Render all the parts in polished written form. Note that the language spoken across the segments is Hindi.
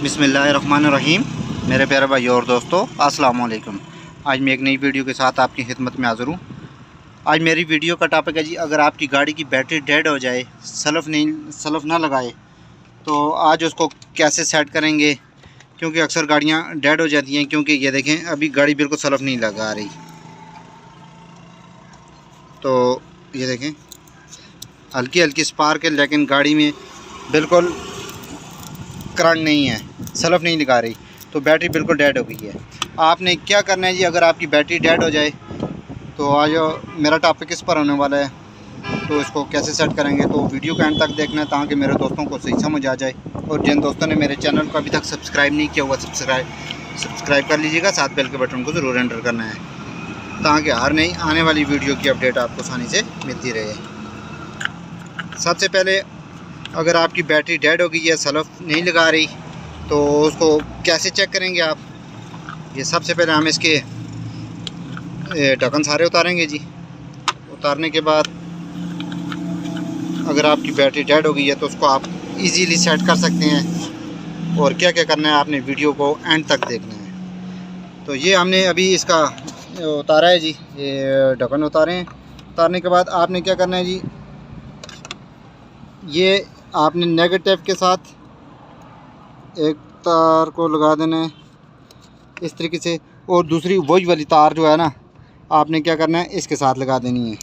बिस्मिल्लाहिर्रहमानिर्रहीम। मेरे प्यारे भाई और दोस्तों, अस्सलाम वालेकुम। आज मैं एक नई वीडियो के साथ आपकी खिदमत में हाज़िर हूँ। आज मेरी वीडियो का टॉपिक है जी, अगर आपकी गाड़ी की बैटरी डेड हो जाए, सलफ़ ना लगाए, तो आज उसको कैसे सेट करेंगे। क्योंकि अक्सर गाड़ियाँ डेड हो जाती हैं। क्योंकि ये देखें, अभी गाड़ी बिल्कुल सलफ़ नहीं लगा रही। तो ये देखें, हल्की हल्की स्पार्क है, लेकिन गाड़ी में बिल्कुल करंट नहीं है, सलफ़ नहीं लगा रही, तो बैटरी बिल्कुल डेड हो गई है। आपने क्या करना है जी, अगर आपकी बैटरी डेड हो जाए तो आज मेरा टॉपिक इस पर होने वाला है। तो इसको कैसे सेट करेंगे, तो वीडियो का एंड तक देखना है, ताकि मेरे दोस्तों को सही समझ आ जाए। और जिन दोस्तों ने मेरे चैनल को अभी तक सब्सक्राइब नहीं किया हुआ, सब्सक्राइब कर लीजिएगा। साथ बेल के बटन को ज़रूर एंटर करना है, ताकि हर नई आने वाली वीडियो की अपडेट आपको आसानी से मिलती रहे। सबसे पहले, अगर आपकी बैटरी डेड हो गई है, सलफ़ नहीं लगा रही, तो उसको कैसे चेक करेंगे आप। ये सबसे पहले हम इसके ढक्कन सारे उतारेंगे जी। उतारने के बाद अगर आपकी बैटरी डेड हो गई है, तो उसको आप इजीली सेट कर सकते हैं। और क्या क्या करना है, आपने वीडियो को एंड तक देखना है। तो ये हमने अभी इसका उतारा है जी, ये ढक्कन उतारे हैं। उतारने के बाद आपने क्या करना है जी, ये आपने नेगेटिव के साथ एक तार को लगा देना है इस तरीके से, और दूसरी वही वाली तार जो है ना, आपने क्या करना है, इसके साथ लगा देनी है,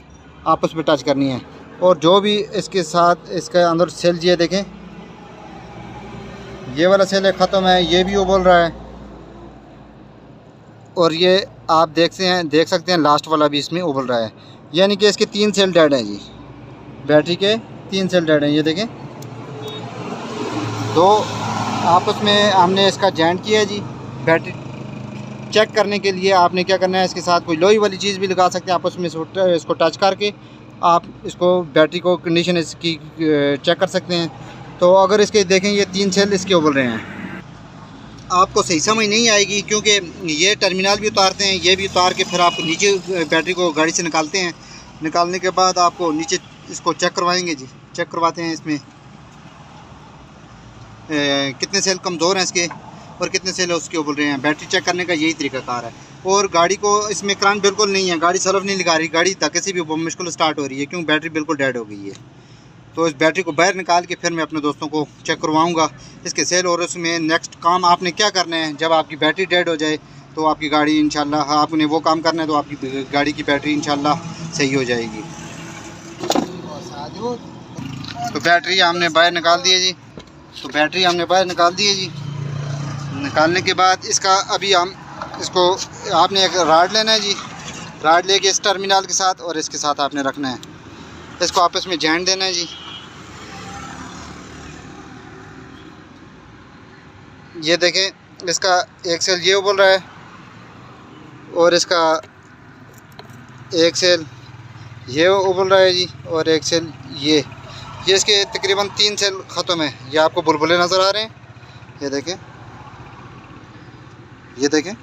आपस में टच करनी है। और जो भी इसके साथ इसके अंदर सेल जी है, देखें ये वाला सेल है ख़त्म है, ये भी वो बोल रहा है। और ये आप देख सकते हैं लास्ट वाला भी इसमें उबल रहा है। यानी कि इसके 3 सेल डेड हैं जी, बैटरी के 3 सेल डेड हैं। ये देखें, तो आपस में हमने इसका जॉइंट किया है जी। बैटरी चेक करने के लिए आपने क्या करना है, इसके साथ कोई लोहे वाली चीज़ भी लगा सकते हैं। आपस में इसको टच करके आप इसको बैटरी को कंडीशन इसकी चेक कर सकते हैं। तो अगर इसके देखें, ये 3 सेल इसके उबल रहे हैं, आपको सही समझ नहीं आएगी। क्योंकि ये टर्मिनल भी उतारते हैं, ये भी उतार के फिर आप नीचे बैटरी को गाड़ी से निकालते हैं। निकालने के बाद आपको नीचे इसको चेक करवाएंगे जी। चेक करवाते हैं इसमें कितने सेल कमज़ोर हैं इसके और कितने सेल उसके उबल रहे हैं। बैटरी चेक करने का यही तरीकाकार है। और गाड़ी को इसमें करंट बिल्कुल नहीं है, गाड़ी सलफ़ नहीं लगा रही, गाड़ी धक्के से भी मुश्किल स्टार्ट हो रही है, क्योंकि बैटरी बिल्कुल डेड हो गई है। तो इस बैटरी को बाहर निकाल के फिर मैं अपने दोस्तों को चेक करवाऊँगा इसके सेल। और उसमें नेक्स्ट काम आपने क्या करना है, जब आपकी बैटरी डेड हो जाए तो आपकी गाड़ी इंशाल्लाह, आपने वो काम करना है, तो आपकी गाड़ी की बैटरी इंशाल्लाह सही हो जाएगी। तो बैटरी हमने बाहर निकाल दी है जी। तो बैटरी हमने बाहर निकाल दी है जी। निकालने के बाद इसका अभी हम इसको, आपने एक राड लेना है जी। राड लेके इस टर्मिनल के साथ और इसके साथ आपने रखना है, इसको आपस में जॉइंट देना है जी। ये देखें, इसका एक सेल ये उबल रहा है और इसका एक सेल ये उबल रहा है जी, और एक सेल ये इसके तकरीबन 3 सेल ख़त्म है। ये आपको बुलबुले नज़र आ रहे हैं, ये देखें, ये देखें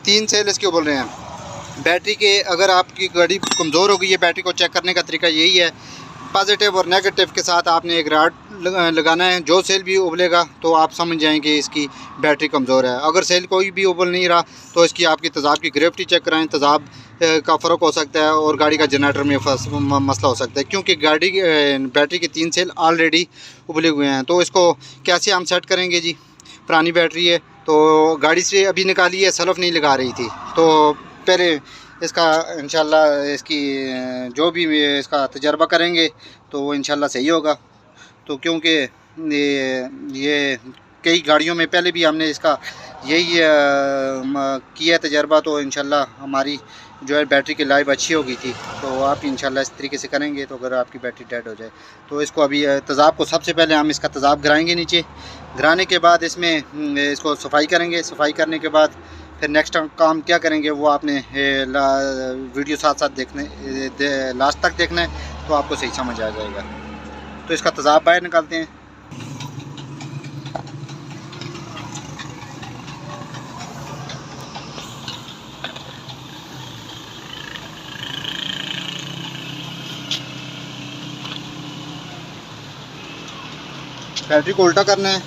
3 सेल इसके उबल रहे हैं। बैटरी के, अगर आपकी गाड़ी कमज़ोर हो गई है, बैटरी को चेक करने का तरीका यही है, पॉजिटिव और नेगेटिव के साथ आपने एक राड लगाना है। जो सेल भी उबलेगा तो आप समझ जाएंगे इसकी बैटरी कमज़ोर है। अगर सेल कोई भी उबल नहीं रहा, तो इसकी आपकी तेज़ाब की ग्रेविटी चेक कराएं। तेज़ाब का फ़र्क हो सकता है और गाड़ी का जनरेटर में मसला हो सकता है, क्योंकि गाड़ी बैटरी के 3 सेल ऑलरेडी उबले हुए हैं। तो इसको कैसे हम सेट करेंगे जी। पुरानी बैटरी है, तो गाड़ी से अभी निकाली है, सलफ़ नहीं लगा रही थी, तो पहले इसका इंशाल्लाह इसकी जो भी इसका तजर्बा करेंगे तो वो इंशाल्लाह सही होगा। तो क्योंकि ये कई गाड़ियों में पहले भी हमने इसका यही किया तजर्बा, तो इंशाल्लाह हमारी जो है बैटरी की लाइफ अच्छी हो गई थी। तो आप इंशाल्लाह इस तरीके से करेंगे, तो अगर आपकी बैटरी डेड हो जाए, तो इसको अभी तेज़ाब को सबसे पहले हम इसका तेज़ाब गिराएंगे नीचे। गिराने के बाद इसमें इसको सफाई करेंगे। सफाई करने के बाद फिर नेक्स्ट काम क्या करेंगे, वो आपने वीडियो साथ साथ लास्ट तक देखना है, तो आपको सही समझ आ जाएगा। तो इसका तेज़ाब बाहर निकालते हैं। बैटरी को उल्टा करना है,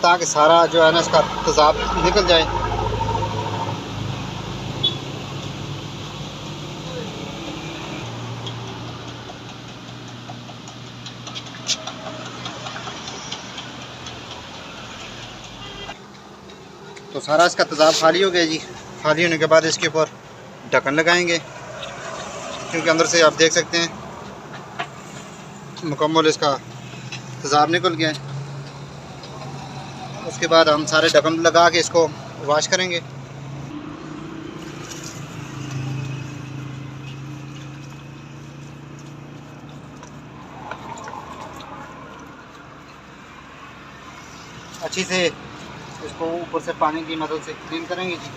ताकि सारा जो है ना इसका तेज़ाब निकल जाए। तो सारा इसका तेज़ाब खाली हो गया जी। खाली होने के बाद इसके ऊपर ढक्कन लगाएंगे, क्योंकि अंदर से आप देख सकते हैं मुकम्मल इसका तेज़ाब निकल गया है। उसके बाद हम सारे ढक्कन लगा के इसको वॉश करेंगे। अच्छी से इसको ऊपर से पानी की मदद से क्लीन करेंगे जी।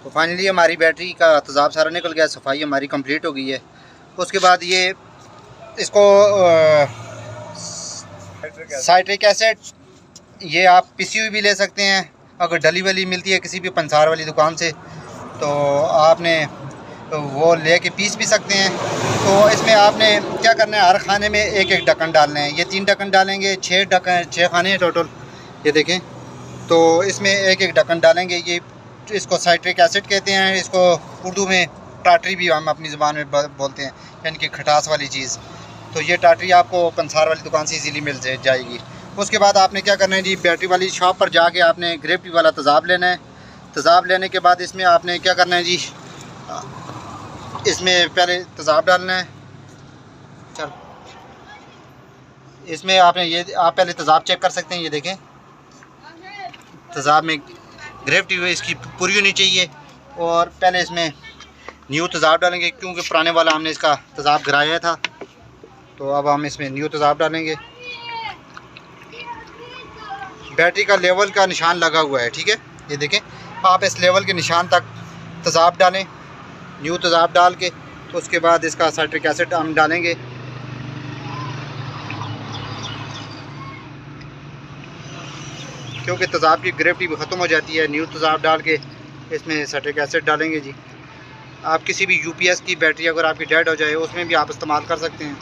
तो फाइनली हमारी बैटरी का तेज़ाब सारा निकल गया, सफाई हमारी कंप्लीट हो गई है। उसके बाद ये इसको साइट्रिक एसिड, ये आप पिसी हुई भी ले सकते हैं, अगर डली वाली मिलती है किसी भी पंसार वाली दुकान से तो आपने वो ले के पीस भी सकते हैं। तो इसमें आपने क्या करना है, हर खाने में एक एक ढक्कन डालने हैं। ये 3 ढक्कन डालेंगे, 6 खाने हैं टोटल, ये देखें। तो इसमें एक एक ढक्कन डालेंगे। ये इसको साइट्रिक एसिड कहते हैं, इसको उर्दू में टाटरी भी हम अपनी ज़ुबान में बोलते हैं, यानी कि खटास वाली चीज़। तो ये टाटरी आपको पंसार वाली दुकान से इजीली मिल जाएगी। उसके बाद आपने क्या करना है जी, बैटरी वाली शॉप पर जाके आपने ग्रेविटी वाला तेज़ाब लेना है। तेज़ाब लेने के बाद इसमें आपने क्या करना है जी, इसमें पहले तेज़ाब डालना है। चल, इसमें आपने ये आप पहले तेज़ाब चेक कर सकते हैं, ये देखें तेज़ाब में ग्रेविटी हुई इसकी पूरी होनी चाहिए। और पहले इसमें न्यू तेज़ाब डालेंगे, क्योंकि पुराने वाला हमने इसका तेज़ाब गिराया था। तो अब हम इसमें न्यू तेज़ाब डालेंगे। बैटरी का लेवल का निशान लगा हुआ है, ठीक है, ये देखें। आप इस लेवल के निशान तक तेज़ाब डालें, न्यू तेज़ाब डाल के। तो उसके बाद इसका साइट्रिक एसिड हम डालेंगे। क्योंकि तेज़ाब की ग्रेविटी भी ख़त्म हो जाती है, न्यू तेज़ाब डाल के इसमें साइट्रिक एसिड डालेंगे जी। आप किसी भी यूपीएस की बैटरी अगर आपकी डेड हो जाए उसमें भी आप इस्तेमाल कर सकते हैं।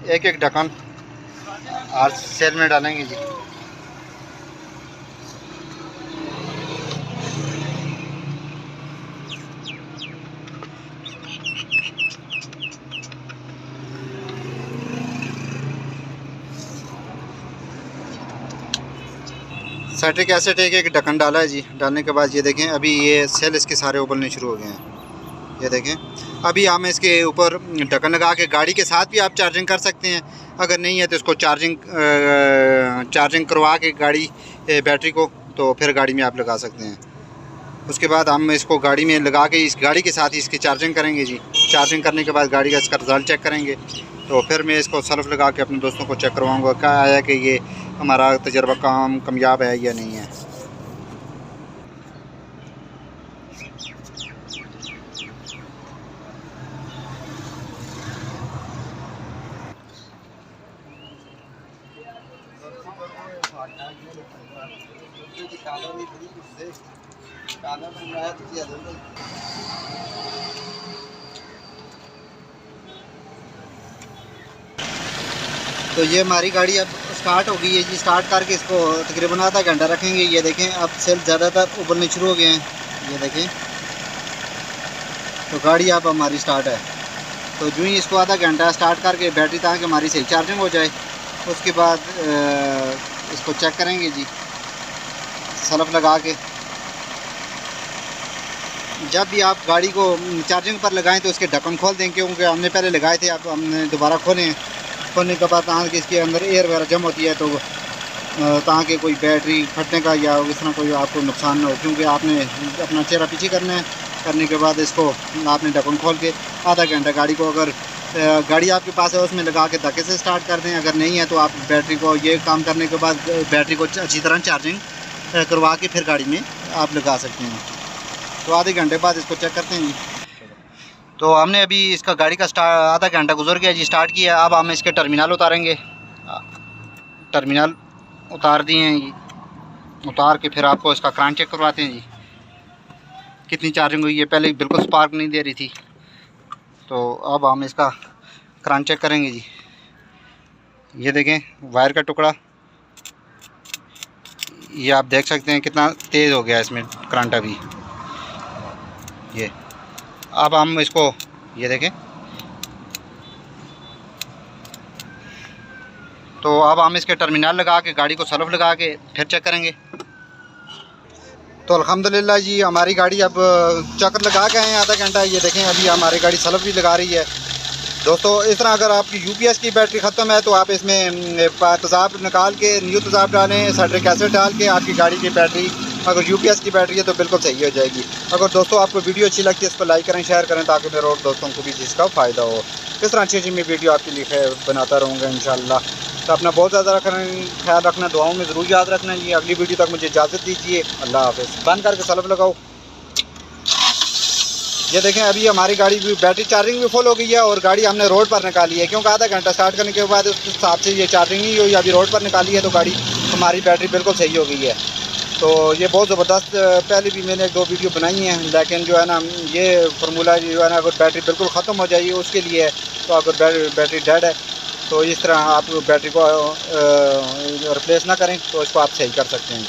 एक एक ढक्कन हर सेल में डालेंगे जी। साइट्रिक एसिड एक एक ढक्कन डाला है जी। डालने के बाद ये देखें, अभी ये सेल इसके सारे उबलने शुरू हो गए हैं, ये देखें। अभी हम इसके ऊपर ढक्कन लगा के गाड़ी के साथ भी आप चार्जिंग कर सकते हैं। अगर नहीं है तो इसको चार्जिंग करवा के गाड़ी बैटरी को, तो फिर गाड़ी में आप लगा सकते हैं। उसके बाद हम इसको गाड़ी में लगा के इस गाड़ी के साथ ही इसकी चार्जिंग करेंगे जी। चार्जिंग करने के बाद गाड़ी का इसका रिज़ल्ट चेक करेंगे। तो फिर मैं इसको सल्फ लगा के अपने दोस्तों को चेक करवाऊँगा क्या आया कि ये हमारा तजर्बा कामयाब है या नहीं है। तो ये हमारी गाड़ी अब स्टार्ट हो गई है जी। स्टार्ट करके इसको तकरीबन आधा घंटा रखेंगे। ये देखें अब सेल ज़्यादातर उबलने शुरू हो गए हैं, ये देखें। तो गाड़ी अब हमारी स्टार्ट है। तो जो ही इसको आधा घंटा स्टार्ट करके बैटरी ताकि हमारी सही चार्जिंग हो जाए, उसके बाद इसको चेक करेंगे जी सल्फ लगा के। जब भी आप गाड़ी को चार्जिंग पर लगाएं तो उसके ढक्कन खोल दें, क्योंकि हमने पहले लगाए थे, अब हमने दोबारा खोलने के बाद ताकि इसके अंदर एयर वगैरह जम होती है, तो ताकि कोई बैटरी फटने का या इस तरह कोई आपको नुकसान ना हो। क्योंकि आपने अपना चेहरा पीछे करना है, करने के बाद इसको आपने ढक्कन खोल के आधा घंटा गाड़ी को, अगर गाड़ी आपके पास है उसमें लगा के धक्के से स्टार्ट कर दें। अगर नहीं है तो आप बैटरी को ये काम करने के बाद बैटरी को अच्छी तरह चार्जिंग करवा के फिर गाड़ी में आप लगा सकते हैं। तो आधे घंटे बाद इसको चेक करते हैं जी। तो हमने अभी इसका गाड़ी का आधा घंटा गुजर गया जी, स्टार्ट किया। अब हम इसके टर्मिनल उतारेंगे। टर्मिनल उतार दिए हैं जी, उतार के फिर आपको इसका क्रैंक चेक करवाते हैं जी कितनी चार्जिंग हुई है। पहले बिल्कुल स्पार्क नहीं दे रही थी, तो अब हम इसका क्रैंक चेक करेंगे जी। ये देखें वायर का टुकड़ा, ये आप देख सकते हैं कितना तेज़ हो गया इसमें करंट अभी। ये अब हम इसको ये देखें, तो अब हम इसके टर्मिनल लगा के गाड़ी को सल्फ लगा के फिर चेक करेंगे। तो अल्हम्दुलिल्लाह जी हमारी गाड़ी अब चक्कर लगा के आए हैं आधा घंटा। ये देखें अभी हमारी गाड़ी सल्फ भी लगा रही है। दोस्तों इस तरह अगर आपकी यूपीएस की बैटरी ख़त्म है तो आप इसमें तेज़ाब निकाल के न्यू तेज़ाब डालें, साइट्रिक एसिड डाल के आपकी गाड़ी की बैटरी अगर यूपीएस की बैटरी है तो बिल्कुल सही हो जाएगी। अगर दोस्तों आपको वीडियो अच्छी लगती है इसको लाइक करें, शेयर करें, ताकि मेरे और दोस्तों को भी जिसका फ़ायदा हो। इस तरह अच्छी मैं वीडियो आपके लिए बनाता रहूँगा इंशाअल्लाह। तो अपना बहुत ज़्यादा ख्याल रखना, दुआओं में ज़रूर याद रखना जी। अगली वीडियो तक मुझे इजाज़त दीजिए, अल्लाह हाफ़िज़। बंद करके सल्फ लगाओ। ये देखें अभी हमारी गाड़ी भी बैटरी चार्जिंग भी फुल हो गई है और गाड़ी हमने रोड पर निकाली है, क्योंकि आधा घंटा स्टार्ट करने के बाद उस हिसाब से ये चार्जिंग नहीं हुई। अभी रोड पर निकाली है तो गाड़ी हमारी बैटरी बिल्कुल सही हो गई है। तो ये बहुत ज़बरदस्त, पहले भी मैंने 2 वीडियो बनाई हैं, लेकिन जो है ना ये फार्मूला जो है ना अगर बैटरी बिल्कुल ख़त्म हो जाएगी उसके लिए है। तो अगर बैटरी डेड है तो इस तरह आप बैटरी को रिप्लेस ना करें तो इसको आप सही कर सकते हैं।